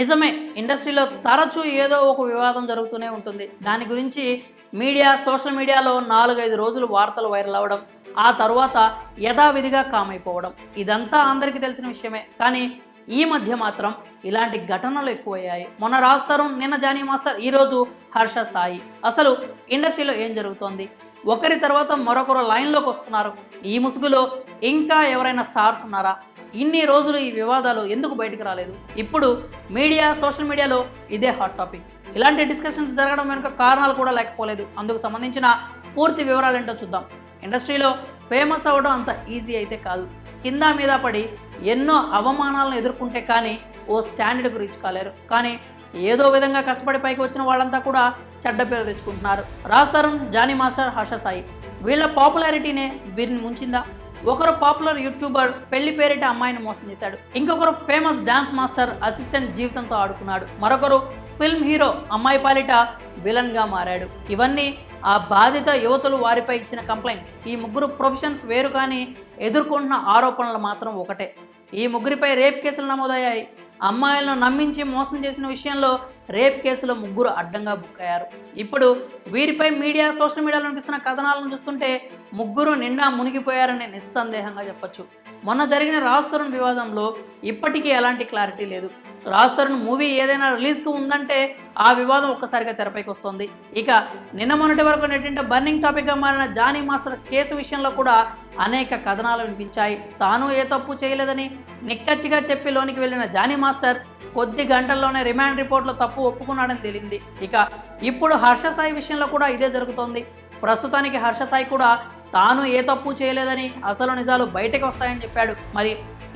నిజమే. ఇండస్ట్రీలో తరచూ ఏదో ఒక వివాదం జరుగుతూనే ఉంటుంది. దాని గురించి మీడియా, సోషల్ మీడియాలో 4, 5 రోజులు వార్తలు వైరల్ అవ్వడం, ఆ తరువాత యథావిధిగా కామైపోవడం. ఇదంతా అందరికీ తెలిసిన విషయమే. కానీ ఈ మధ్య మాత్రం ఇలాంటి ఘటనలు ఎక్కువయ్యాయి. మొన్న రాజ్ తరుణ్, నిన్న జానీ మాస్టర్, ఈరోజు హర్ష సాయి. అసలు ఇండస్ట్రీలో ఏం జరుగుతోంది? ఒకరి తర్వాత మరొకరు లైన్లోకి వస్తున్నారు. ఈ ముసుగులో ఇంకా ఎవరైనా స్టార్స్ ఉన్నారా? ఇన్ని రోజులు ఈ వివాదాలు ఎందుకు బయటకు రాలేదు? ఇప్పుడు మీడియా, సోషల్ మీడియాలో ఇదే హాట్ టాపిక్. ఇలాంటి డిస్కషన్స్ జరగడం వెనుక కారణాలు కూడా లేకపోలేదు. అందుకు సంబంధించిన పూర్తి వివరాలు ఏంటో చూద్దాం. ఇండస్ట్రీలో ఫేమస్ అవ్వడం అంత ఈజీ అయితే కాదు. కింద మీద పడి ఎన్నో అవమానాలను ఎదుర్కొంటే కానీ ఓ స్టాండర్డ్కు రీచ్ కాలేరు. కానీ ఏదో విధంగా కష్టపడి పైకి వచ్చిన వాళ్ళంతా కూడా చెడ్డ పేరు తెచ్చుకుంటున్నారు. రాజ్ తరుణ్, జానీ మాస్టర్, హర్ష సాయి, వీళ్ళ పాపులారిటీనే వీరిని ముంచిందా? ఒకరు పాపులర్ యూట్యూబర్ పెళ్లి పేరిట అమ్మాయిని మోసం చేశాడు. ఇంకొకరు ఫేమస్ డాన్స్ మాస్టర్ అసిస్టెంట్ జీవితంతో ఆడుకున్నాడు. మరొకరు ఫిల్మ్ హీరో అమ్మాయి పాలిట విలన్గా మారాడు. ఇవన్నీ ఆ బాధిత యువతులు వారిపై ఇచ్చిన కంప్లైంట్స్. ఈ ముగ్గురు ప్రొఫెషన్స్ వేరు, కానీ ఎదుర్కొంటున్న ఆరోపణలు మాత్రం ఒకటే. ఈ ముగ్గురిపై రేప్ కేసులు నమోదయ్యాయి. అమ్మాయిలను నమ్మించి మోసం చేసిన విషయంలో రేప్ కేసులో ముగ్గురు అడ్డంగా బుక్ అయ్యారు. ఇప్పుడు వీరిపై మీడియా, సోషల్ మీడియాలో అనిపిస్తున్న కథనాలను చూస్తుంటే ముగ్గురు నిండా మునిగిపోయారని నిస్సందేహంగా చెప్పొచ్చు. మొన్న జరిగిన రాజ్ తరుణ్ వివాదంలో ఇప్పటికీ ఎలాంటి క్లారిటీ లేదు. రాజ్ తరుణ్ మూవీ ఏదైనా రిలీజ్కు ఉందంటే ఆ వివాదం ఒక్కసారిగా తెరపైకి వస్తుంది. ఇక నిన్న మొన్నటి వరకు నెట్టింట బర్నింగ్ టాపిక్గా మారిన జానీ మాస్టర్ కేసు విషయంలో కూడా అనేక కథనాలు వినిపించాయి. తాను ఏ తప్పు చేయలేదని నిక్కచ్చిగా చెప్పి లోనికి వెళ్ళిన జానీ మాస్టర్ కొద్ది గంటల్లోనే రిమాండ్ రిపోర్ట్లో తప్పు ఒప్పుకున్నాడని తేలింది. ఇక ఇప్పుడు హర్ష సాయి విషయంలో కూడా ఇదే జరుగుతోంది. ప్రస్తుతానికి హర్ష సాయి కూడా తాను ఏ తప్పు చేయలేదని, అసలు నిజాలు బయటకు వస్తాయని చెప్పాడు. మరి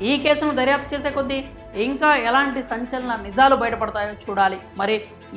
ఈ కేసును దర్యాప్తు చేసే కొద్దీ ఇంకా ఎలాంటి సంచలన నిజాలు బయటపడతాయో చూడాలి. మరి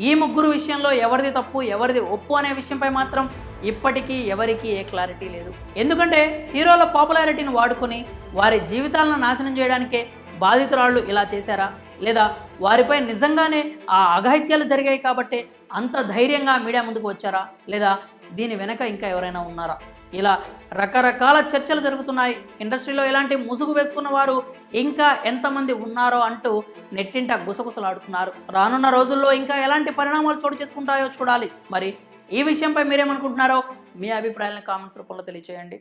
ఈ ముగ్గురు విషయంలో ఎవరిది తప్పు, ఎవరిది ఒప్పు అనే విషయంపై మాత్రం ఇప్పటికీ ఎవరికీ ఏ క్లారిటీ లేదు. ఎందుకంటే హీరోల పాపులారిటీని వాడుకొని వారి జీవితాలను నాశనం చేయడానికే బాధితురాళ్ళు ఇలా చేశారా? లేదా వారిపై నిజంగానే ఆ అఘాయిత్యాలు జరిగాయి కాబట్టే అంత ధైర్యంగా మీడియా ముందుకు వచ్చారా? లేదా దీని వెనక ఇంకా ఎవరైనా ఉన్నారా? ఇలా రకరకాల చర్చలు జరుగుతున్నాయి. ఇండస్ట్రీలో ఇలాంటి ముసుగు వేసుకున్న వారు ఇంకా ఎంతమంది ఉన్నారో అంటూ నెట్టింట గుసగుసలాడుతున్నారు. రానున్న రోజుల్లో ఇంకా ఎలాంటి పరిణామాలు చోటు చేసుకుంటాయో చూడాలి. మరి ఈ విషయంపై మీరేమనుకుంటున్నారో మీ అభిప్రాయాలను కామెంట్స్ రూపంలో తెలియజేయండి.